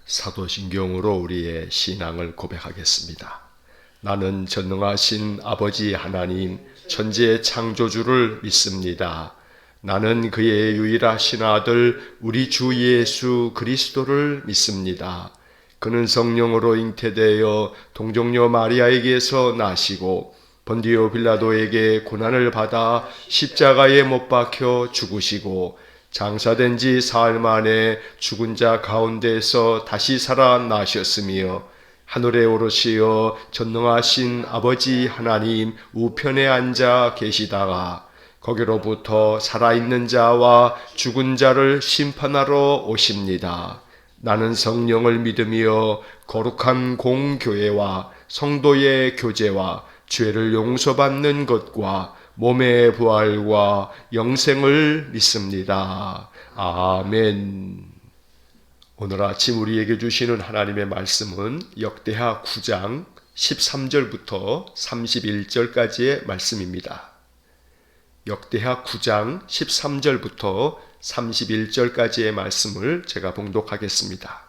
사도신경으로 우리의 신앙을 고백하겠습니다. 나는 전능하신 아버지 하나님 천지의 창조주를 믿습니다. 나는 그의 유일하신 아들 우리 주 예수 그리스도를 믿습니다. 그는 성령으로 잉태되어 동정녀 마리아에게서 나시고 본디오 빌라도에게 고난을 받아 십자가에 못 박혀 죽으시고 장사된 지 사흘 만에 죽은 자 가운데서 다시 살아나셨으며 하늘에 오르시어 전능하신 아버지 하나님 우편에 앉아 계시다가 거기로부터 살아있는 자와 죽은 자를 심판하러 오십니다. 나는 성령을 믿으며 거룩한 공교회와 성도의 교제와 죄를 용서받는 것과 몸의 부활과 영생을 믿습니다. 아멘. 오늘 아침 우리에게 주시는 하나님의 말씀은 역대하 9장 13절부터 31절까지의 말씀입니다. 역대하 9장 13절부터 31절까지의 말씀을 제가 봉독하겠습니다.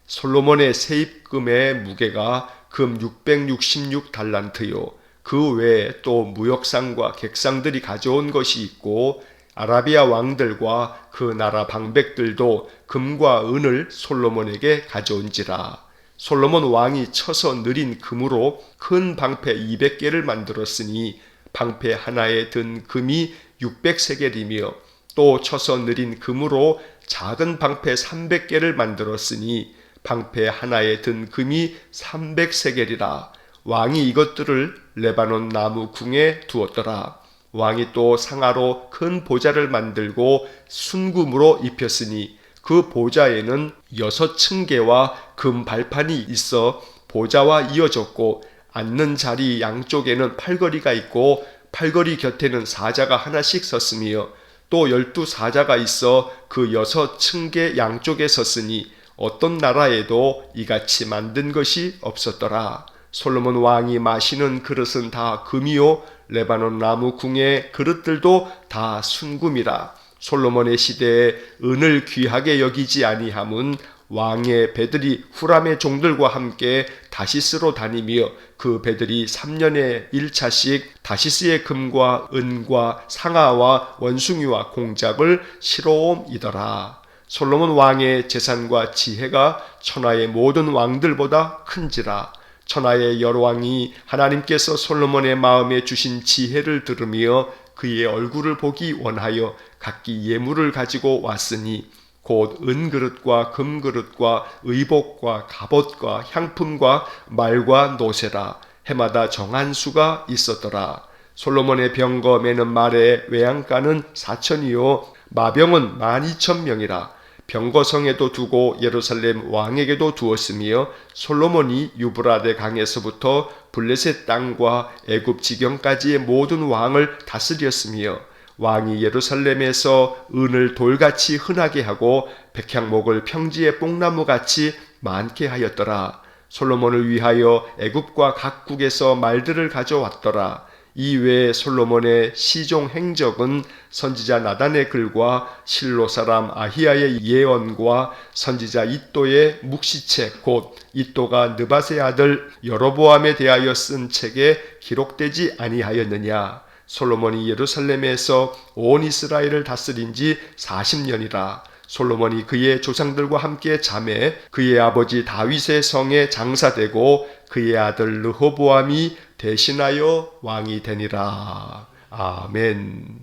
솔로몬의 세입금의 무게가 금 666달란트요. 그 외에 또 무역상과 객상들이 가져온 것이 있고 아라비아 왕들과 그 나라 방백들도 금과 은을 솔로몬에게 가져온지라. 솔로몬 왕이 쳐서 느린 금으로 큰 방패 200개를 만들었으니 방패 하나에 든 금이 600세겔이며 또 쳐서 느린 금으로 작은 방패 300개를 만들었으니 방패 하나에 든 금이 300세겔이라. 왕이 이것들을 레바논 나무 궁에 두었더라. 왕이 또 상아로 큰 보좌를 만들고 순금으로 입혔으니 그 보좌에는 6층계와 금 발판이 있어 보좌와 이어졌고 앉는 자리 양쪽에는 팔걸이가 있고 팔걸이 곁에는 사자가 하나씩 섰으며 또 12사자가 있어 그 6층계 양쪽에 섰으니 어떤 나라에도 이같이 만든 것이 없었더라. 솔로몬 왕이 마시는 그릇은 다 금이요 레바논 나무 궁의 그릇들도 다 순금이라. 솔로몬의 시대에 은을 귀하게 여기지 아니함은 왕의 배들이 후람의 종들과 함께 다시스로 다니며 그 배들이 3년에 1차씩 다시스의 금과 은과 상아와 원숭이와 공작을 실어옴이더라. 솔로몬 왕의 재산과 지혜가 천하의 모든 왕들보다 큰지라. 천하의 여러 왕이 하나님께서 솔로몬의 마음에 주신 지혜를 들으며 그의 얼굴을 보기 원하여 각기 예물을 가지고 왔으니 곧 은그릇과 금그릇과 의복과 갑옷과 향품과 말과 노새라. 해마다 정한 수가 있었더라. 솔로몬의 병거 매는 말의 외양간은 4천이요 마병은 12,000명이라. 병거성에도 두고 예루살렘 왕에게도 두었으며 솔로몬이 유브라데 강에서부터 블레셋 땅과 애굽 지경까지의 모든 왕을 다스렸으며 왕이 예루살렘에서 은을 돌같이 흔하게 하고 백향목을 평지의 뽕나무같이 많게 하였더라. 솔로몬을 위하여 애굽과 각국에서 말들을 가져왔더라. 이외에 솔로몬의 시종 행적은 선지자 나단의 글과 실로 사람 아히야의 예언과 선지자 이도의 묵시책 곧 이도가 느밧의 아들 여로보암에 대하여 쓴 책에 기록되지 아니하였느냐. 솔로몬이 예루살렘에서 온 이스라엘을 다스린 지 40년이라. 솔로몬이 그의 조상들과 함께 잠에 그의 아버지 다윗의 성에 장사되고 그의 아들 르호보암이 대신하여 왕이 되니라. 아멘.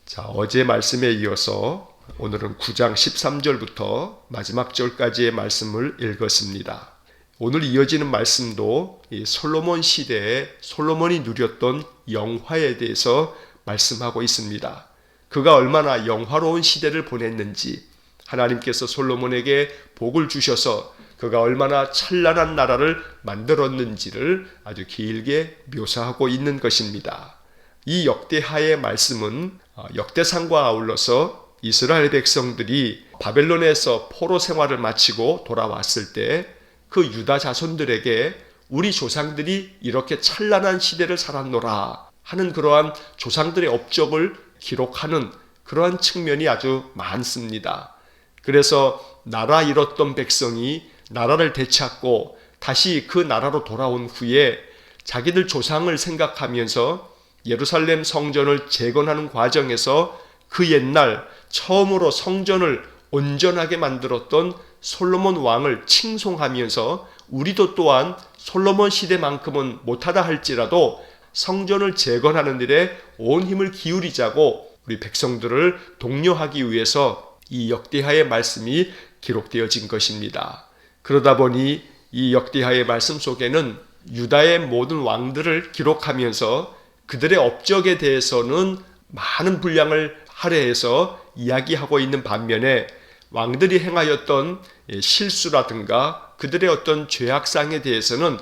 자, 어제 말씀에 이어서 오늘은 9장 13절부터 마지막 절까지의 말씀을 읽었습니다. 오늘 이어지는 말씀도 이 솔로몬 시대에 솔로몬이 누렸던 영화에 대해서 말씀하고 있습니다. 그가 얼마나 영화로운 시대를 보냈는지, 하나님께서 솔로몬에게 복을 주셔서 그가 얼마나 찬란한 나라를 만들었는지를 아주 길게 묘사하고 있는 것입니다. 이 역대하의 말씀은 역대상과 아울러서 이스라엘 백성들이 바벨론에서 포로 생활을 마치고 돌아왔을 때 그 유다 자손들에게 우리 조상들이 이렇게 찬란한 시대를 살았노라 하는 그러한 조상들의 업적을 기록하는 그러한 측면이 아주 많습니다. 그래서 나라 잃었던 백성이 나라를 되찾고 다시 그 나라로 돌아온 후에 자기들 조상을 생각하면서 예루살렘 성전을 재건하는 과정에서 그 옛날 처음으로 성전을 온전하게 만들었던 솔로몬 왕을 칭송하면서 우리도 또한 솔로몬 시대만큼은 못하다 할지라도 성전을 재건하는 일에 온 힘을 기울이자고 우리 백성들을 독려하기 위해서 이 역대하의 말씀이 기록되어진 것입니다. 그러다 보니 이 역대하의 말씀 속에는 유다의 모든 왕들을 기록하면서 그들의 업적에 대해서는 많은 분량을 할애해서 이야기하고 있는 반면에 왕들이 행하였던 실수라든가 그들의 어떤 죄악상에 대해서는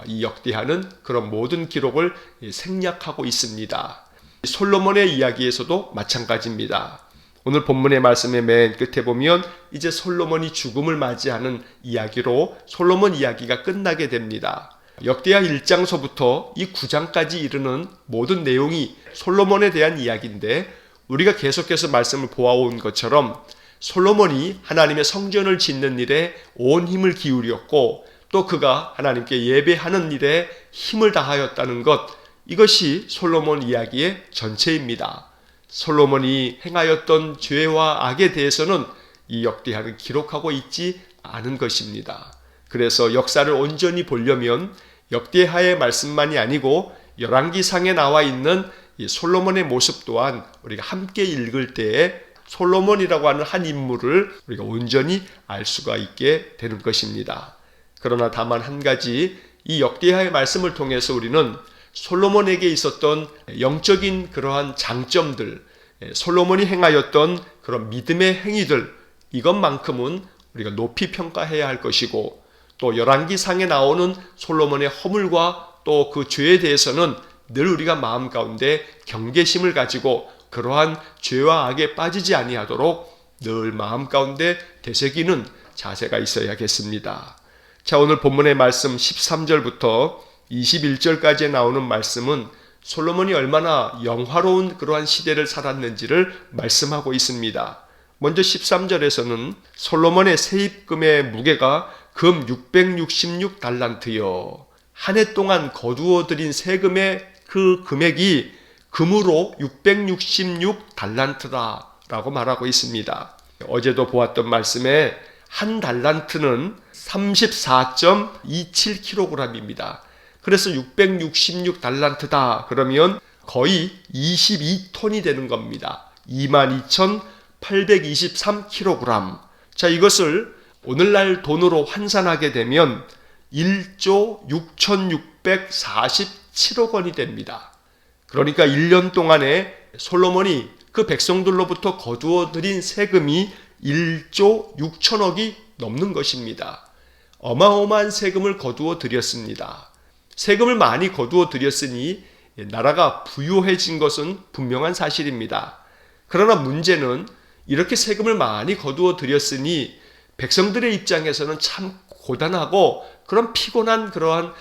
이 역대하는 그런 모든 기록을 생략하고 있습니다. 솔로몬의 이야기에서도 마찬가지입니다. 오늘 본문의 말씀의 맨 끝에 보면 이제 솔로몬이 죽음을 맞이하는 이야기로 솔로몬 이야기가 끝나게 됩니다. 역대하 1장서부터 이 9장까지 이르는 모든 내용이 솔로몬에 대한 이야기인데 우리가 계속해서 말씀을 보아온 것처럼 솔로몬이 하나님의 성전을 짓는 일에 온 힘을 기울였고 또 그가 하나님께 예배하는 일에 힘을 다하였다는 것, 이것이 솔로몬 이야기의 전체입니다. 솔로몬이 행하였던 죄와 악에 대해서는 이 역대하는 기록하고 있지 않은 것입니다. 그래서 역사를 온전히 보려면 역대하의 말씀만이 아니고 열왕기상에 나와 있는 이 솔로몬의 모습 또한 우리가 함께 읽을 때에 솔로몬이라고 하는 한 인물을 우리가 온전히 알 수가 있게 되는 것입니다. 그러나 다만 한 가지, 이 역대하의 말씀을 통해서 우리는 솔로몬에게 있었던 영적인 그러한 장점들, 솔로몬이 행하였던 그런 믿음의 행위들, 이것만큼은 우리가 높이 평가해야 할 것이고 또 열왕기상에 나오는 솔로몬의 허물과 또 그 죄에 대해서는 늘 우리가 마음 가운데 경계심을 가지고 그러한 죄와 악에 빠지지 아니하도록 늘 마음 가운데 되새기는 자세가 있어야겠습니다. 자, 오늘 본문의 말씀 13절부터 21절까지에 나오는 말씀은 솔로몬이 얼마나 영화로운 그러한 시대를 살았는지를 말씀하고 있습니다. 먼저 13절에서는 솔로몬의 세입금의 무게가 금 666달란트요. 한 해 동안 거두어 들인 세금의 그 금액이 금으로 666달란트다라고 말하고 있습니다. 어제도 보았던 말씀에 한 달란트는 34.27kg입니다. 그래서 666달란트다 그러면 거의 22톤이 되는 겁니다. 22,823kg. 자, 이것을 오늘날 돈으로 환산하게 되면 1조 6,647억 원이 됩니다. 그러니까 1년 동안에 솔로몬이 그 백성들로부터 거두어 들인 세금이 1조 6천억이 넘는 것입니다. 어마어마한 세금을 거두어 들였습니다. 세금을 많이 거두어 들였으니 나라가 부유해진 것은 분명한 사실입니다. 그러나 문제는 이렇게 세금을 많이 거두어 들였으니 백성들의 입장에서는 참 고단하고 그런 피곤한 그러한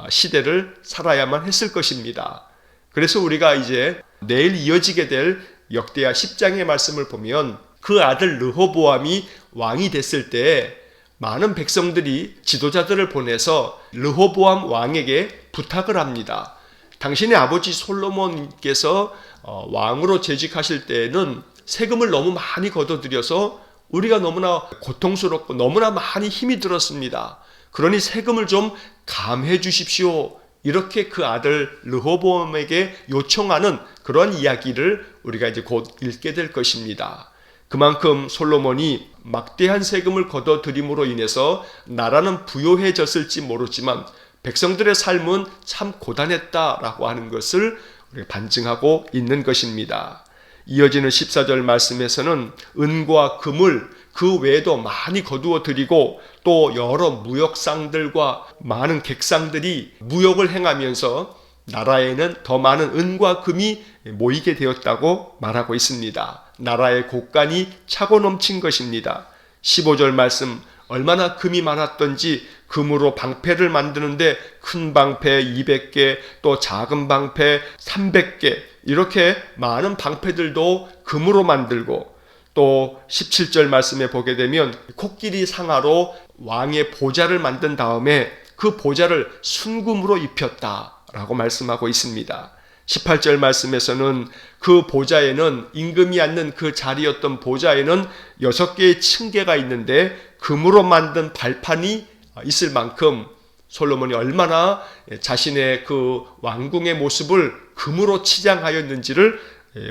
시대를 살아야만 했을 것입니다. 그래서 우리가 이제 내일 이어지게 될 역대하 10장의 말씀을 보면 그 아들 르호보암이 왕이 됐을 때 많은 백성들이 지도자들을 보내서 르호보암 왕에게 부탁을 합니다. 당신의 아버지 솔로몬께서 왕으로 재직하실 때에는 세금을 너무 많이 걷어들여서 우리가 너무나 고통스럽고 너무나 많이 힘이 들었습니다. 그러니 세금을 좀 감해 주십시오. 이렇게 그 아들 르호보암에게 요청하는 그런 이야기를 우리가 이제 곧 읽게 될 것입니다. 그만큼 솔로몬이 막대한 세금을 걷어들임으로 인해서 나라는 부요해졌을지 모르지만 백성들의 삶은 참 고단했다라고 하는 것을 우리가 반증하고 있는 것입니다. 이어지는 14절 말씀에서는 은과 금을 그 외에도 많이 거두어 들이고 또 여러 무역상들과 많은 객상들이 무역을 행하면서 나라에는 더 많은 은과 금이 모이게 되었다고 말하고 있습니다. 나라의 곳간이 차고 넘친 것입니다. 15절 말씀, 얼마나 금이 많았던지 금으로 방패를 만드는데 큰 방패 200개, 또 작은 방패 300개, 이렇게 많은 방패들도 금으로 만들고 또 17절 말씀에 보게 되면 코끼리 상아로 왕의 보좌를 만든 다음에 그 보좌를 순금으로 입혔다라고 말씀하고 있습니다. 18절 말씀에서는 그 보좌에는 임금이 앉는 그 자리였던 보좌에는 6개의 층계가 있는데 금으로 만든 발판이 있을 만큼 솔로몬이 얼마나 자신의 그 왕궁의 모습을 금으로 치장하였는지를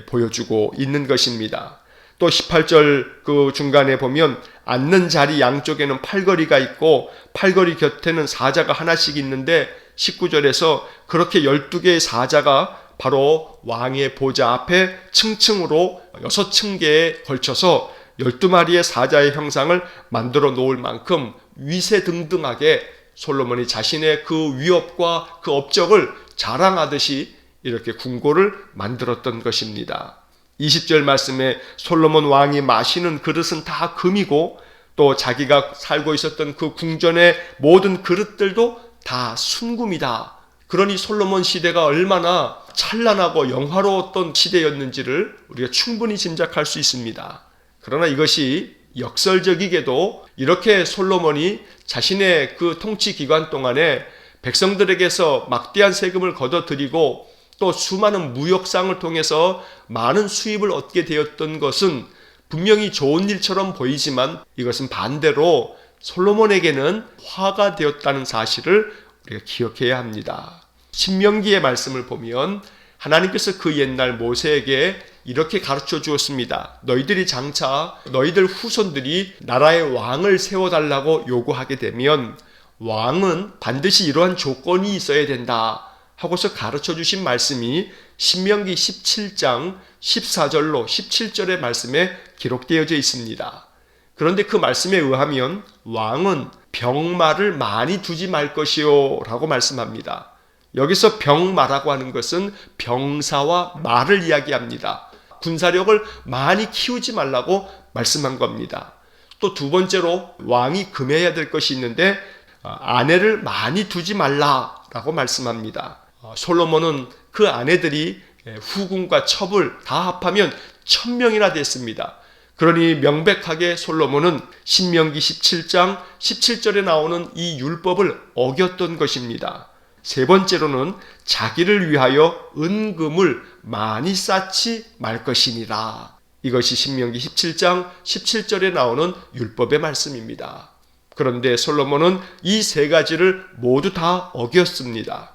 보여주고 있는 것입니다. 또 18절 그 중간에 보면 앉는 자리 양쪽에는 팔걸이가 있고 팔걸이 곁에는 사자가 하나씩 있는데 19절에서 그렇게 12개의 사자가 바로 왕의 보좌 앞에 층층으로 6층계에 걸쳐서 12마리의 사자의 형상을 만들어 놓을 만큼 위세등등하게 솔로몬이 자신의 그 위업과 그 업적을 자랑하듯이 이렇게 궁궐을 만들었던 것입니다. 20절 말씀에 솔로몬 왕이 마시는 그릇은 다 금이고 또 자기가 살고 있었던 그 궁전의 모든 그릇들도 다 순금이다. 그러니 솔로몬 시대가 얼마나 찬란하고 영화로웠던 시대였는지를 우리가 충분히 짐작할 수 있습니다. 그러나 이것이 역설적이게도 이렇게 솔로몬이 자신의 그 통치 기간 동안에 백성들에게서 막대한 세금을 걷어들이고 또 수많은 무역상을 통해서 많은 수입을 얻게 되었던 것은 분명히 좋은 일처럼 보이지만 이것은 반대로 솔로몬에게는 화가 되었다는 사실을 우리가 기억해야 합니다. 신명기의 말씀을 보면 하나님께서 그 옛날 모세에게 이렇게 가르쳐 주었습니다. 너희들이 장차 너희들 후손들이 나라의 왕을 세워달라고 요구하게 되면 왕은 반드시 이러한 조건이 있어야 된다 하고서 가르쳐 주신 말씀이 신명기 17장 14절로 17절의 말씀에 기록되어져 있습니다. 그런데 그 말씀에 의하면 왕은 병마를 많이 두지 말 것이요 라고 말씀합니다. 여기서 병마라고 하는 것은 병사와 말을 이야기합니다. 군사력을 많이 키우지 말라고 말씀한 겁니다. 또 두 번째로 왕이 금해야 될 것이 있는데 아내를 많이 두지 말라라고 말씀합니다. 솔로몬은 그 아내들이 후궁과 첩을 다 합하면 1000명이나 됐습니다. 그러니 명백하게 솔로몬은 신명기 17장 17절에 나오는 이 율법을 어겼던 것입니다. 세 번째로는 자기를 위하여 은금을 많이 쌓지 말 것이니라. 이것이 신명기 17장 17절에 나오는 율법의 말씀입니다. 그런데 솔로몬은 이 세 가지를 모두 다 어겼습니다.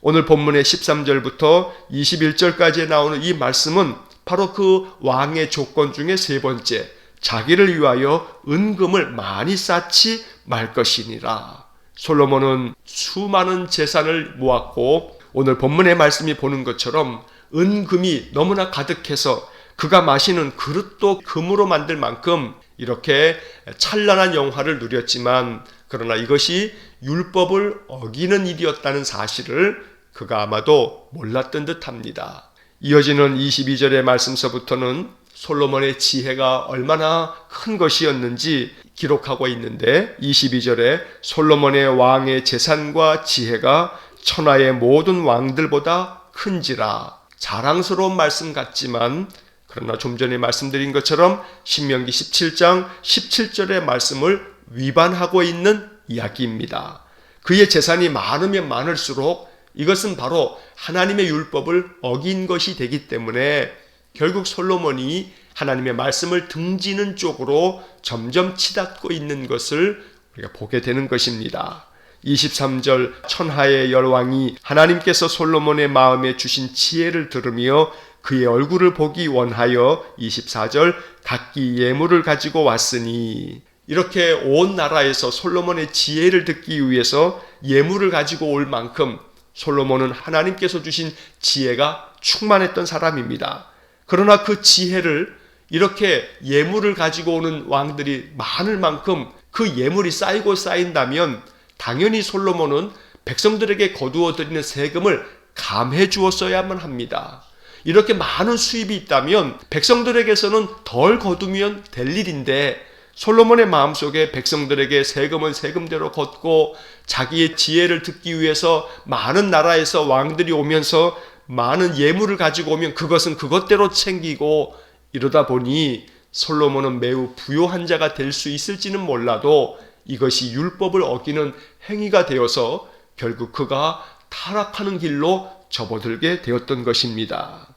오늘 본문의 13절부터 21절까지에 나오는 이 말씀은 바로 그 왕의 조건 중에 세 번째, 자기를 위하여 은금을 많이 쌓지 말 것이니라. 솔로몬은 수많은 재산을 모았고 오늘 본문의 말씀이 보는 것처럼 은금이 너무나 가득해서 그가 마시는 그릇도 금으로 만들 만큼 이렇게 찬란한 영화를 누렸지만 그러나 이것이 율법을 어기는 일이었다는 사실을 그가 아마도 몰랐던 듯합니다. 이어지는 22절의 말씀서부터는 솔로몬의 지혜가 얼마나 큰 것이었는지 기록하고 있는데 22절에 솔로몬의 왕의 재산과 지혜가 천하의 모든 왕들보다 큰지라. 자랑스러운 말씀 같지만 그러나 좀 전에 말씀드린 것처럼 신명기 17장 17절의 말씀을 위반하고 있는 이야기입니다. 그의 재산이 많으면 많을수록 이것은 바로 하나님의 율법을 어긴 것이 되기 때문에 결국 솔로몬이 하나님의 말씀을 등지는 쪽으로 점점 치닫고 있는 것을 우리가 보게 되는 것입니다. 23절 천하의 열왕이 하나님께서 솔로몬의 마음에 주신 지혜를 들으며 그의 얼굴을 보기 원하여 24절 각기 예물을 가지고 왔으니 이렇게 온 나라에서 솔로몬의 지혜를 듣기 위해서 예물을 가지고 올 만큼 솔로몬은 하나님께서 주신 지혜가 충만했던 사람입니다. 그러나 그 지혜를 이렇게 예물을 가지고 오는 왕들이 많을 만큼 그 예물이 쌓이고 쌓인다면 당연히 솔로몬은 백성들에게 거두어 드리는 세금을 감해 주었어야만 합니다. 이렇게 많은 수입이 있다면 백성들에게서는 덜 거두면 될 일인데 솔로몬의 마음속에 백성들에게 세금은 세금대로 걷고 자기의 지혜를 듣기 위해서 많은 나라에서 왕들이 오면서 많은 예물을 가지고 오면 그것은 그것대로 챙기고 이러다 보니 솔로몬은 매우 부요한 자가 될 수 있을지는 몰라도 이것이 율법을 어기는 행위가 되어서 결국 그가 타락하는 길로 접어들게 되었던 것입니다.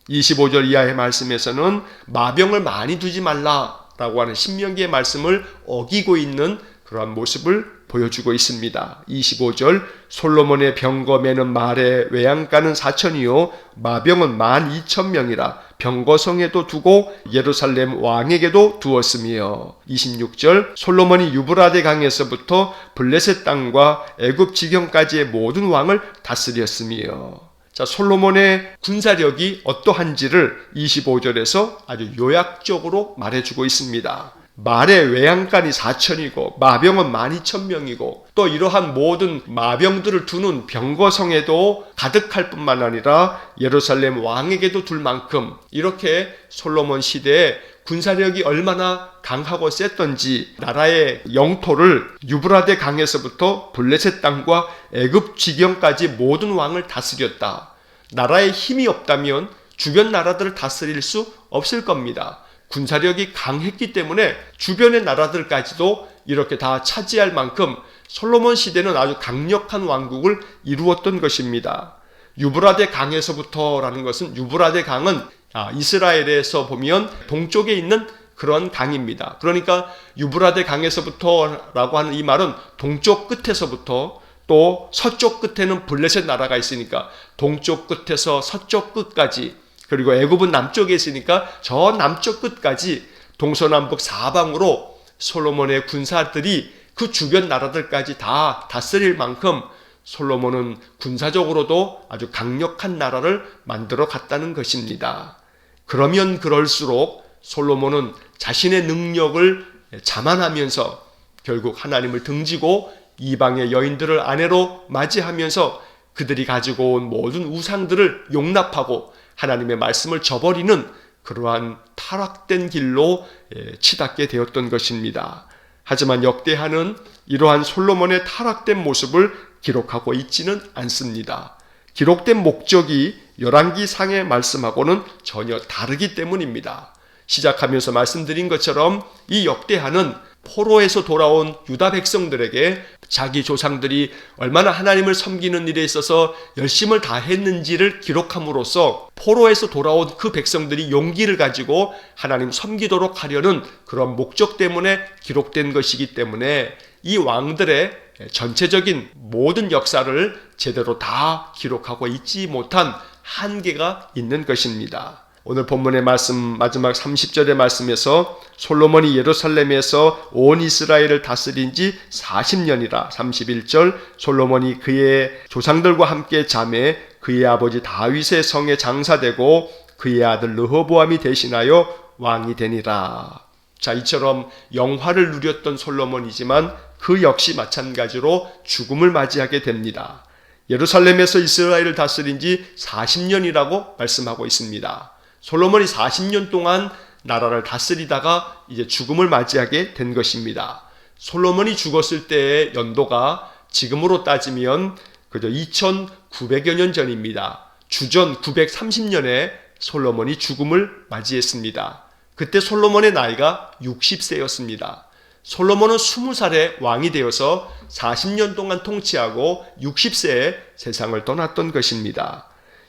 25절 이하의 말씀에서는 마병을 많이 두지 말라라고 하는 신명기의 말씀을 어기고 있는 그러한 모습을 보여주고 있습니다. 25절 솔로몬의 병거 매는 말의 외양간은 4천이요 마병은 12,000명이라 병거성에도 두고 예루살렘 왕에게도 두었으며 26절 솔로몬이 유브라데 강에서부터 블레셋 땅과 애굽 지경까지의 모든 왕을 다스렸으며 자, 솔로몬의 군사력이 어떠한지를 25절에서 아주 요약적으로 말해주고 있습니다. 말의 외양간이 4천이고 마병은 12,000명이고 또 이러한 모든 마병들을 두는 병거성에도 가득할 뿐만 아니라 예루살렘 왕에게도 둘 만큼 이렇게 솔로몬 시대에 군사력이 얼마나 강하고 셌던지 나라의 영토를 유브라데 강에서부터 블레셋 땅과 애굽 지경까지 모든 왕을 다스렸다. 나라에 힘이 없다면 주변 나라들을 다스릴 수 없을 겁니다. 군사력이 강했기 때문에 주변의 나라들까지도 이렇게 다 차지할 만큼 솔로몬 시대는 아주 강력한 왕국을 이루었던 것입니다. 유브라데 강에서부터라는 것은 유브라데 강은 이스라엘에서 보면 동쪽에 있는 그런 강입니다. 그러니까 유브라데 강에서부터라고 하는 이 말은 동쪽 끝에서부터 또 서쪽 끝에는 블레셋 나라가 있으니까 동쪽 끝에서 서쪽 끝까지 그리고 애굽은 남쪽에 있으니까 저 남쪽 끝까지 동서남북 사방으로 솔로몬의 군사들이 그 주변 나라들까지 다 다스릴 만큼 솔로몬은 군사적으로도 아주 강력한 나라를 만들어 갔다는 것입니다. 그러면 그럴수록 솔로몬은 자신의 능력을 자만하면서 결국 하나님을 등지고 이방의 여인들을 아내로 맞이하면서 그들이 가지고 온 모든 우상들을 용납하고 하나님의 말씀을 저버리는 그러한 타락된 길로 치닫게 되었던 것입니다. 하지만 역대하는 이러한 솔로몬의 타락된 모습을 기록하고 있지는 않습니다. 기록된 목적이 열왕기 상의 말씀하고는 전혀 다르기 때문입니다. 시작하면서 말씀드린 것처럼 이 역대하는 포로에서 돌아온 유다 백성들에게 자기 조상들이 얼마나 하나님을 섬기는 일에 있어서 열심을 다했는지를 기록함으로써 포로에서 돌아온 그 백성들이 용기를 가지고 하나님 섬기도록 하려는 그런 목적 때문에 기록된 것이기 때문에 이 왕들의 전체적인 모든 역사를 제대로 다 기록하고 있지 못한 한계가 있는 것입니다. 오늘 본문의 말씀 마지막 30절의 말씀에서 솔로몬이 예루살렘에서 온 이스라엘을 다스린 지 40년이라 31절 솔로몬이 그의 조상들과 함께 잠에 그의 아버지 다윗의 성에 장사되고 그의 아들 르호보암이 대신하여 왕이 되니라. 자, 이처럼 영화를 누렸던 솔로몬이지만 그 역시 마찬가지로 죽음을 맞이하게 됩니다. 예루살렘에서 이스라엘을 다스린 지 40년이라고 말씀하고 있습니다. 솔로몬이 40년 동안 나라를 다스리다가 이제 죽음을 맞이하게 된 것입니다. 솔로몬이 죽었을 때의 연도가 지금으로 따지면 그저 2900여 년 전입니다. 주전 930년에 솔로몬이 죽음을 맞이했습니다. 그때 솔로몬의 나이가 60세였습니다. 솔로몬은 20살에 왕이 되어서 40년 동안 통치하고 60세에 세상을 떠났던 것입니다.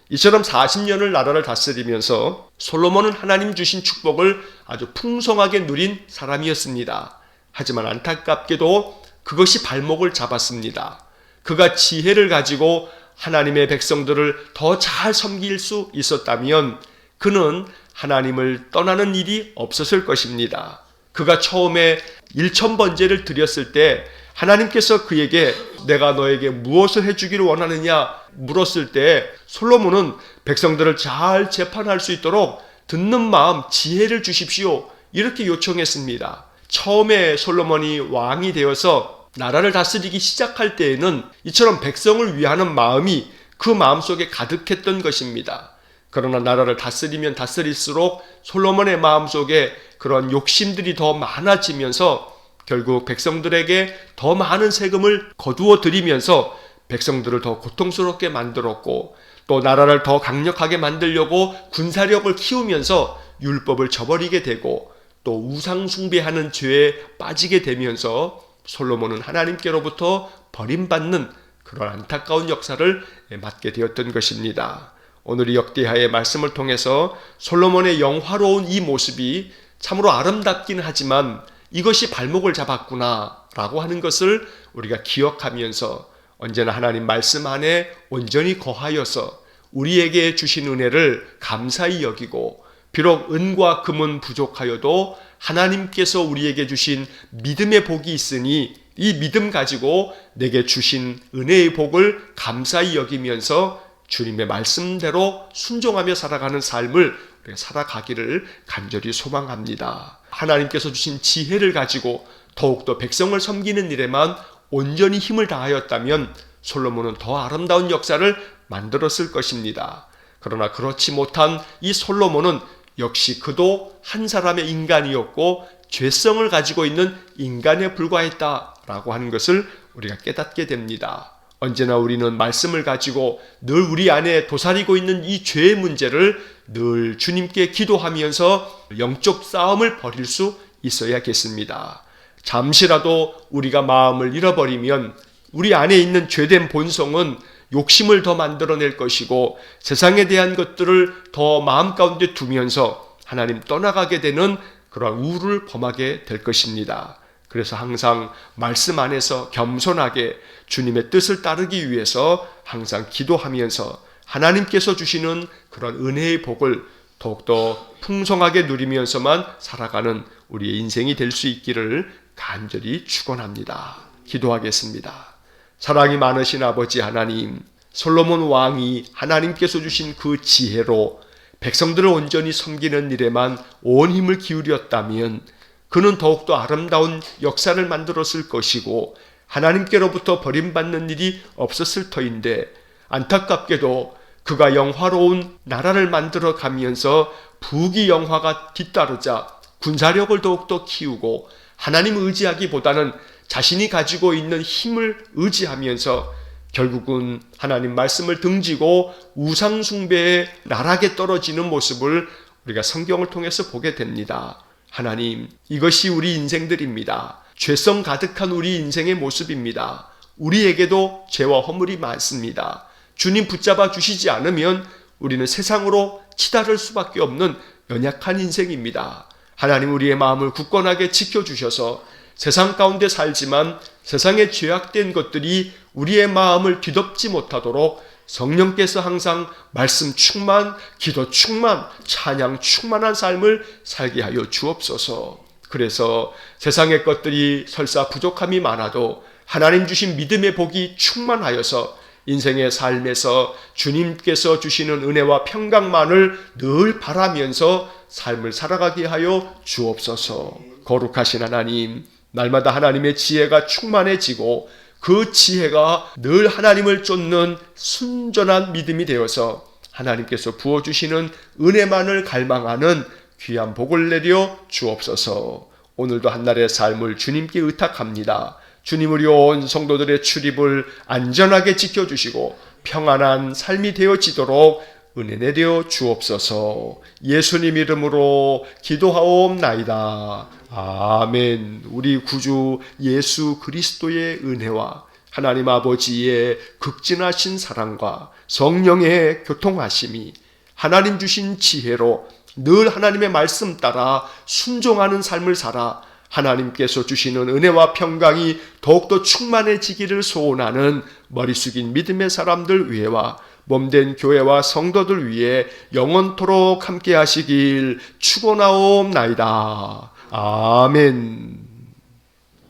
이처럼 40년을 나라를 다스리면서 솔로몬은 하나님 주신 축복을 아주 풍성하게 누린 사람이었습니다. 하지만 안타깝게도 그것이 발목을 잡았습니다. 그가 지혜를 가지고 하나님의 백성들을 더 잘 섬길 수 있었다면 그는 하나님을 떠나는 일이 없었을 것입니다. 그가 처음에 1000번제를 드렸을 때 하나님께서 그에게 내가 너에게 무엇을 해주기를 원하느냐 물었을 때 솔로몬은 백성들을 잘 재판할 수 있도록 듣는 마음 지혜를 주십시오 이렇게 요청했습니다. 처음에 솔로몬이 왕이 되어서 나라를 다스리기 시작할 때에는 이처럼 백성을 위하는 마음이 그 마음속에 가득했던 것입니다. 그러나 나라를 다스리면 다스릴수록 솔로몬의 마음속에 그런 욕심들이 더 많아지면서 결국 백성들에게 더 많은 세금을 거두어 들이면서 백성들을 더 고통스럽게 만들었고 또 나라를 더 강력하게 만들려고 군사력을 키우면서 율법을 저버리게 되고 또 우상 숭배하는 죄에 빠지게 되면서 솔로몬은 하나님께로부터 버림받는 그런 안타까운 역사를 맞게 되었던 것입니다. 오늘 이 역대하의 말씀을 통해서 솔로몬의 영화로운 이 모습이 참으로 아름답긴 하지만 이것이 발목을 잡았구나 라고 하는 것을 우리가 기억하면서 언제나 하나님 말씀 안에 온전히 거하여서 우리에게 주신 은혜를 감사히 여기고 비록 은과 금은 부족하여도 하나님께서 우리에게 주신 믿음의 복이 있으니 이 믿음 가지고 내게 주신 은혜의 복을 감사히 여기면서 주님의 말씀대로 순종하며 살아가는 삶을 우리가 살아가기를 간절히 소망합니다. 하나님께서 주신 지혜를 가지고 더욱더 백성을 섬기는 일에만 온전히 힘을 다하였다면 솔로몬은 더 아름다운 역사를 만들었을 것입니다. 그러나 그렇지 못한 이 솔로몬은 역시 그도 한 사람의 인간이었고 죄성을 가지고 있는 인간에 불과했다라고 하는 것을 우리가 깨닫게 됩니다. 언제나 우리는 말씀을 가지고 늘 우리 안에 도사리고 있는 이 죄의 문제를 늘 주님께 기도하면서 영적 싸움을 벌일 수 있어야겠습니다. 잠시라도 우리가 마음을 잃어버리면 우리 안에 있는 죄된 본성은 욕심을 더 만들어낼 것이고 세상에 대한 것들을 더 마음 가운데 두면서 하나님 떠나가게 되는 그러한 우를 범하게 될 것입니다. 그래서 항상 말씀 안에서 겸손하게 주님의 뜻을 따르기 위해서 항상 기도하면서 하나님께서 주시는 그런 은혜의 복을 더욱더 풍성하게 누리면서만 살아가는 우리의 인생이 될 수 있기를 간절히 축원합니다. 기도하겠습니다. 사랑이 많으신 아버지 하나님, 솔로몬 왕이 하나님께서 주신 그 지혜로 백성들을 온전히 섬기는 일에만 온 힘을 기울였다면 그는 더욱더 아름다운 역사를 만들었을 것이고 하나님께로부터 버림받는 일이 없었을 터인데 안타깝게도 그가 영화로운 나라를 만들어 가면서 부귀 영화가 뒤따르자 군사력을 더욱더 키우고 하나님 의지하기보다는 자신이 가지고 있는 힘을 의지하면서 결국은 하나님 말씀을 등지고 우상 숭배의 나락에 떨어지는 모습을 우리가 성경을 통해서 보게 됩니다. 하나님, 이것이 우리 인생들입니다. 죄성 가득한 우리 인생의 모습입니다. 우리에게도 죄와 허물이 많습니다. 주님 붙잡아 주시지 않으면 우리는 세상으로 치달을 수밖에 없는 연약한 인생입니다. 하나님, 우리의 마음을 굳건하게 지켜주셔서 세상 가운데 살지만 세상에 죄악된 것들이 우리의 마음을 뒤덮지 못하도록 성령께서 항상 말씀 충만, 기도 충만, 찬양 충만한 삶을 살게 하여 주옵소서. 그래서 세상의 것들이 설사 부족함이 많아도 하나님 주신 믿음의 복이 충만하여서 인생의 삶에서 주님께서 주시는 은혜와 평강만을 늘 바라면서 삶을 살아가게 하여 주옵소서. 거룩하신 하나님, 날마다 하나님의 지혜가 충만해지고 그 지혜가 늘 하나님을 쫓는 순전한 믿음이 되어서 하나님께서 부어주시는 은혜만을 갈망하는 귀한 복을 내려 주옵소서. 오늘도 한날의 삶을 주님께 의탁합니다. 주님, 우리 온 성도들의 출입을 안전하게 지켜주시고 평안한 삶이 되어지도록 은혜 내려 주옵소서. 예수님 이름으로 기도하옵나이다. 아멘. 우리 구주 예수 그리스도의 은혜와 하나님 아버지의 극진하신 사랑과 성령의 교통하심이 하나님 주신 지혜로 늘 하나님의 말씀 따라 순종하는 삶을 살아 하나님께서 주시는 은혜와 평강이 더욱더 충만해지기를 소원하는 머리 숙인 믿음의 사람들 위에와 몸된 교회와 성도들 위해 영원토록 함께 하시길 축원하옵나이다. 아멘.